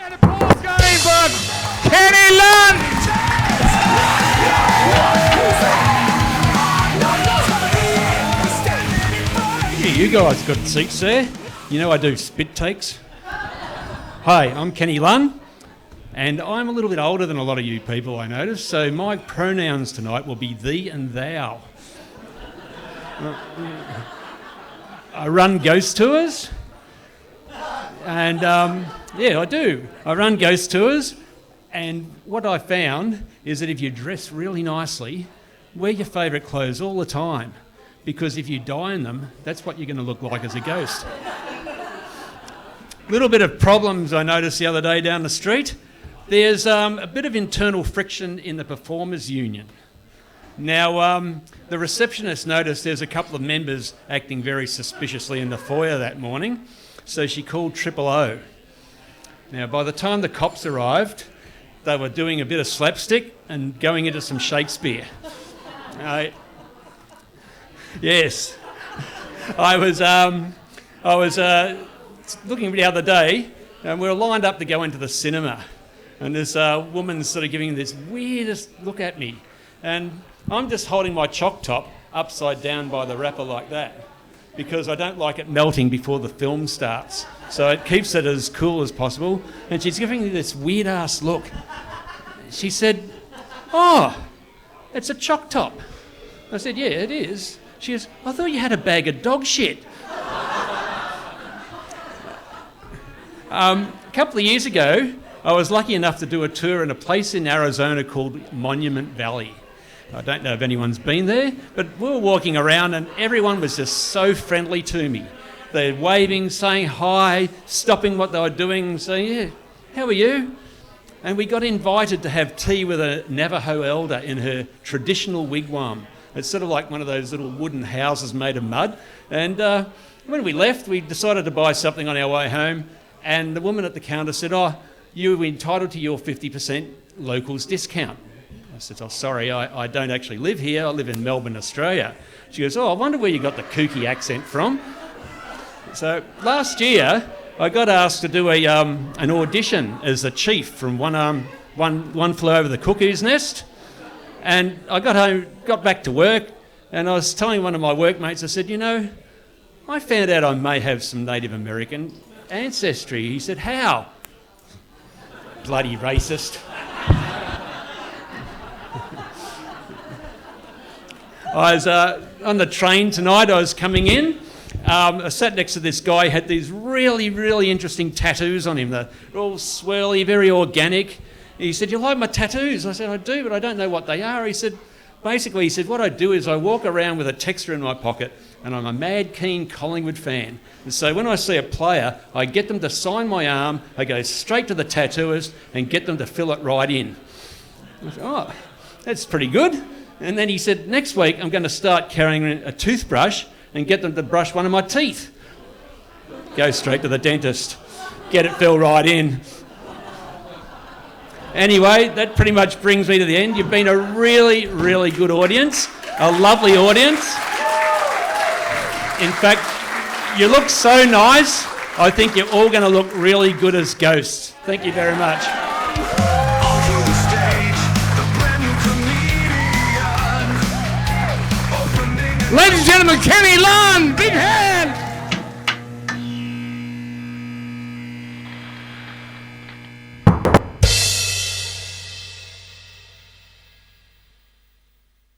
And applause going for Kenny Lund! Yeah, you guys got seats there. You know I do spit takes. Hi, I'm Kenny Lund, and I'm a little bit older than a lot of you people, I notice, so my pronouns tonight will be thee and thou. I run ghost tours, and yeah, I do. I run ghost tours, and what I found is that if you dress really nicely, wear your favourite clothes all the time, because if you die in them, that's what you're going to look like as a ghost. Little bit of problems I noticed the other day down the street. There's a bit of internal friction in the performers' union. Now, the receptionist noticed there's a couple of members acting very suspiciously in the foyer that morning, so she called Triple O. Now, by the time the cops arrived, they were doing a bit of slapstick and going into some Shakespeare. Yes, I was looking the other day, and we were lined up to go into the cinema, and this woman's sort of giving this weirdest look at me, and I'm just holding my choc top upside down by the wrapper like that, because I don't like it melting before the film starts, so it keeps it as cool as possible. And she's giving me this weird ass look. She said, "Oh, it's a choc top." I said, "Yeah, it is." She goes, "I thought you had a bag of dog shit." A couple of years ago, I was lucky enough to do a tour in a place in Arizona called Monument Valley. I don't know if anyone's been there, but we were walking around and everyone was just so friendly to me. They're waving, saying hi, stopping what they were doing, saying, "Yeah, how are you?" And we got invited to have tea with a Navajo elder in her traditional wigwam. It's sort of like one of those little wooden houses made of mud. And when we left, we decided to buy something on our way home. And the woman at the counter said, "Oh, you're entitled to your 50% locals discount." I said, "Oh, sorry, I don't actually live here. I live in Melbourne, Australia." She goes, "Oh, I wonder where you got the kooky accent from." So last year, I got asked to do an audition as the chief from One Flew Over the Cuckoo's Nest. And I got home, got back to work, and I was telling one of my workmates, I said, "You know, I found out I may have some Native American ancestry." He said, "How?" Bloody racist. I was on the train tonight, I was coming in. I sat next to this guy, had these really, really interesting tattoos on him. They're all swirly, very organic. He said, "You like my tattoos?" I said, "I do, but I don't know what they are." He said, "What I do is I walk around with a texter in my pocket, and I'm a mad keen Collingwood fan. And so when I see a player, I get them to sign my arm, I go straight to the tattooist and get them to fill it right in." I said, "Oh, that's pretty good." And then he said, "Next week I'm going to start carrying a toothbrush and get them to brush one of my teeth." Go straight to the dentist, get it filled right in. Anyway, that pretty much brings me to the end. You've been a really, really good audience, a lovely audience. In fact, you look so nice, I think you're all going to look really good as ghosts. Thank you very much. Ladies and gentlemen, Kenny Lund, big hand!